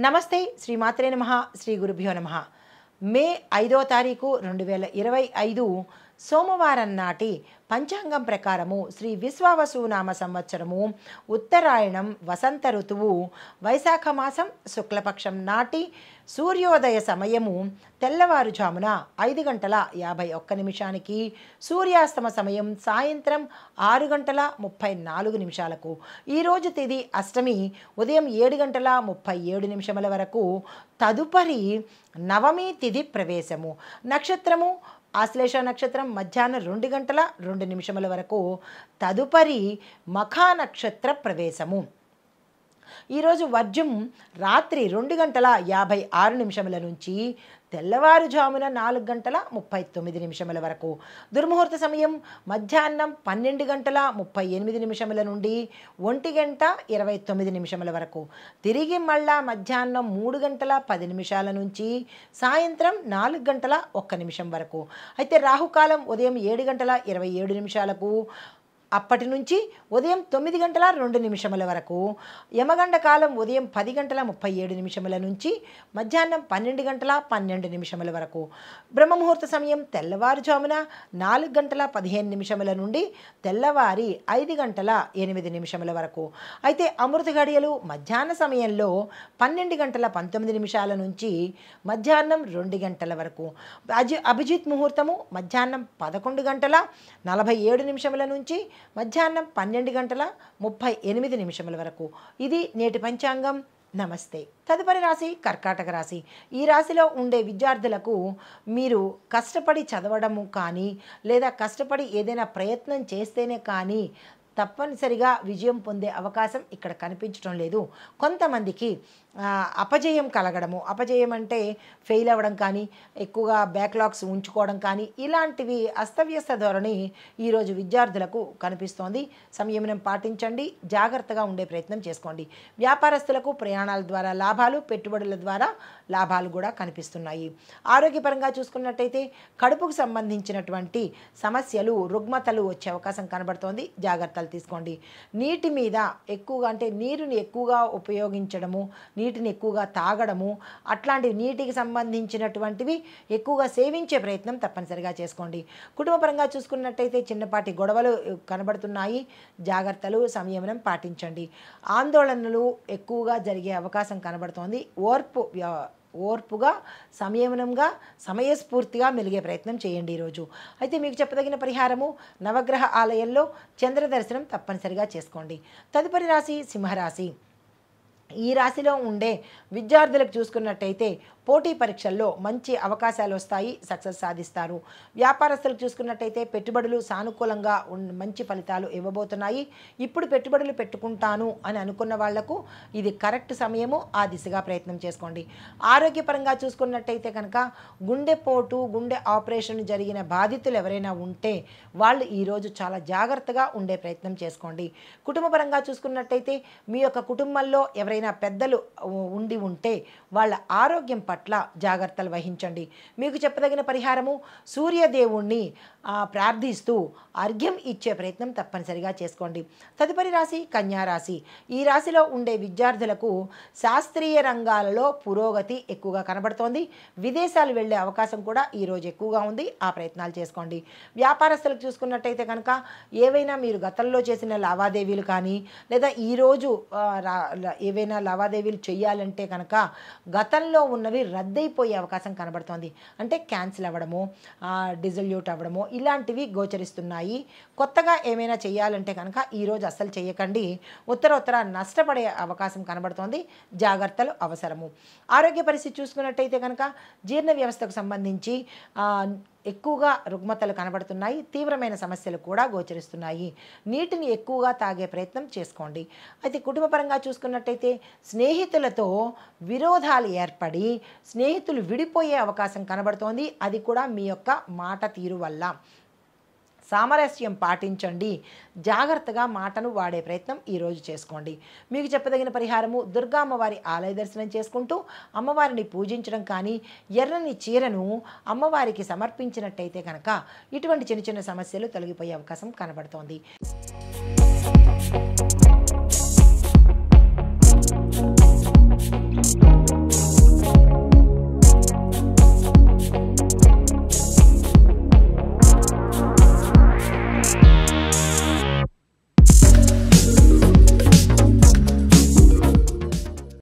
నమస్తే శ్రీమాత్రే నమః శ్రీ గురుభ్యో నమః మే 5వ తారీఖు 2025 సోమవారం నాటి పంచాంగం ప్రకారము శ్రీ విశ్వావసునామ సంవత్సరము ఉత్తరాయణం వసంత ఋతువు వైశాఖ మాసం శుక్లపక్షం నాటి సూర్యోదయ సమయము తెల్లవారుజామున 5:51 సూర్యాస్తమ సమయం సాయంత్రం 6:34 ఈరోజు తేదీ అష్టమి ఉదయం 7:37 వరకు తదుపరి నవమి తిథి ప్రవేశము నక్షత్రము ఆశ్లేష నక్షత్రం మధ్యాహ్నం 2:02 వరకు తదుపరి మఖా నక్షత్ర ప్రవేశము ఈరోజు వర్జం రాత్రి 2:56 నుంచి తెల్లవారుజామున 4:39 వరకు దుర్ముహూర్త సమయం మధ్యాహ్నం 12:38 నుండి 1:29 వరకు తిరిగి మళ్ళా మధ్యాహ్నం 3:10 నుంచి సాయంత్రం 4:01 వరకు అయితే రాహుకాలం ఉదయం 7:27 అప్పటి నుంచి ఉదయం 9:02 వరకు యమగండ కాలం ఉదయం 10:37 నుంచి మధ్యాహ్నం 12:12 వరకు బ్రహ్మముహూర్త సమయం తెల్లవారుజామున 4:15 నుండి తెల్లవారి 5:08 వరకు అయితే అమృత గడియలు మధ్యాహ్న సమయంలో 12:19 నుంచి మధ్యాహ్నం 2 గంటల వరకు అభిజిత్ ముహూర్తము మధ్యాహ్నం 11:47 నుంచి మధ్యాహ్నం 12:38 వరకు ఇది నేటి పంచాంగం. నమస్తే. తదుపరి రాశి కర్కాటక రాశి. ఈ రాశిలో ఉండే విద్యార్థులకు మీరు కష్టపడి చదవడము కానీ లేదా కష్టపడి ఏదైనా ప్రయత్నం చేస్తేనే కానీ తప్పనిసరిగా విజయం పొందే అవకాశం ఇక్కడ కనిపించడం లేదు. కొంతమందికి అపజయం కలగడము, అపజయం అంటే ఫెయిల్ అవ్వడం కానీ ఎక్కువగా బ్యాక్లాగ్స్ ఉంచుకోవడం కానీ ఇలాంటివి అస్తవ్యస్త ధోరణి ఈరోజు విద్యార్థులకు కనిపిస్తోంది. సంయమనం పాటించండి, జాగ్రత్తగా ఉండే ప్రయత్నం చేసుకోండి. వ్యాపారస్తులకు ప్రయాణాల ద్వారా లాభాలు, పెట్టుబడుల ద్వారా లాభాలు కూడా కనిపిస్తున్నాయి. ఆరోగ్యపరంగా చూసుకున్నట్టయితే కడుపుకు సంబంధించినటువంటి సమస్యలు, రుగ్మతలు వచ్చే అవకాశం కనబడుతోంది. జాగ్రత్తలు తీసుకోండి. నీటి మీద ఎక్కువగా అంటే నీరుని ఎక్కువగా ఉపయోగించడము, నీటిని ఎక్కువగా తాగడము, అట్లాంటి నీటికి సంబంధించినటువంటివి ఎక్కువగా సేవించే ప్రయత్నం తప్పనిసరిగా చేసుకోండి. కుటుంబపరంగా చూసుకున్నట్టయితే చిన్నపాటి గొడవలు కనబడుతున్నాయి. జాగ్రత్తలు, సంయమనం పాటించండి. ఆందోళనలు ఎక్కువగా జరిగే అవకాశం కనబడుతోంది. ఓర్పుగా, సంయమనంగా, సమయస్ఫూర్తిగా మెలిగే ప్రయత్నం చేయండి ఈరోజు. అయితే మీకు చెప్పదగిన పరిహారము నవగ్రహ ఆలయంలో చంద్ర దర్శనం తప్పనిసరిగా చేసుకోండి. తదుపరి రాశి సింహరాశి. ఈ రాశిలో ఉండే విద్యార్థులకు చూసుకున్నట్టయితే పోటీ పరీక్షల్లో మంచి అవకాశాలు వస్తాయి, సక్సెస్ సాధిస్తారు. వ్యాపారస్తులకు చూసుకున్నట్టయితే పెట్టుబడులు సానుకూలంగా మంచి ఫలితాలు ఇవ్వబోతున్నాయి. ఇప్పుడు పెట్టుబడులు పెట్టుకుంటాను అని అనుకున్న వాళ్లకు ఇది కరెక్ట్ సమయము, ఆ దిశగా ప్రయత్నం చేసుకోండి. ఆరోగ్యపరంగా చూసుకున్నట్టయితే కనుక గుండెపోటు, గుండె ఆపరేషన్ జరిగిన బాధితులు ఎవరైనా ఉంటే వాళ్ళు ఈరోజు చాలా జాగ్రత్తగా ఉండే ప్రయత్నం చేసుకోండి. కుటుంబపరంగా చూసుకున్నట్టయితే మీ యొక్క కుటుంబంలో ఎవరైనా పెద్దలు ఉంటే వాళ్ళ ఆరోగ్యం పట్ల జాగ్రత్తలు వహించండి. మీకు చెప్పదగిన పరిహారము సూర్యదేవుణ్ణి ప్రార్థిస్తూ అర్ఘ్యం ఇచ్చే ప్రయత్నం తప్పనిసరిగా చేసుకోండి. తదుపరి రాశి కన్యారాశి. ఈ రాశిలో ఉండే విద్యార్థులకు శాస్త్రీయ రంగాలలో పురోగతి ఎక్కువగా కనబడుతోంది. విదేశాలు వెళ్ళే అవకాశం కూడా ఈరోజు ఎక్కువగా ఉంది, ఆ ప్రయత్నాలు చేసుకోండి. వ్యాపారస్తులకు చూసుకున్నట్టయితే కనుక ఏవైనా మీరు గతంలో చేసిన లావాదేవీలు కానీ లేదా ఈరోజు ఏవైనా లావాదేవీలు చేయాలంటే కనుక గతంలో ఉన్నవి రద్దయిపోయే అవకాశం కనబడుతోంది. అంటే క్యాన్సిల్ అవ్వడము, డిజల్యూట్ అవ్వడము ఇలాంటివి గోచరిస్తున్నాయి. కొత్తగా ఏమైనా చేయాలంటే కనుక ఈరోజు అస్సలు చేయకండి. ఉత్తర నష్టపడే అవకాశం కనబడుతోంది. జాగ్రత్తలు అవసరము. ఆరోగ్య పరిస్థితి చూసుకున్నట్టయితే కనుక జీర్ణ వ్యవస్థకు సంబంధించి ఎక్కువగా రుగ్మతలు కనబడుతున్నాయి. తీవ్రమైన సమస్యలు కూడా గోచరిస్తున్నాయి. నీటిని ఎక్కువగా తాగే ప్రయత్నం చేసుకోండి. అయితే కుటుంబపరంగా చూసుకున్నట్టయితే స్నేహితులతో విరోధాలు ఏర్పడి స్నేహితులు విడిపోయే అవకాశం కనబడుతోంది. అది కూడా మీ యొక్క మాట తీరు వల్ల. సామరస్యం పాటించండి. జాగ్రత్తగా మాటను వాడే ప్రయత్నం ఈరోజు చేసుకోండి. మీకు చెప్పదగిన పరిహారము దుర్గా అమ్మవారి ఆలయ దర్శనం చేసుకుంటూ అమ్మవారిని పూజించడం కానీ ఎర్రని చీరను అమ్మవారికి సమర్పించినట్టయితే కనుక ఇటువంటి చిన్న చిన్న సమస్యలు తొలగిపోయే అవకాశం కనబడుతోంది.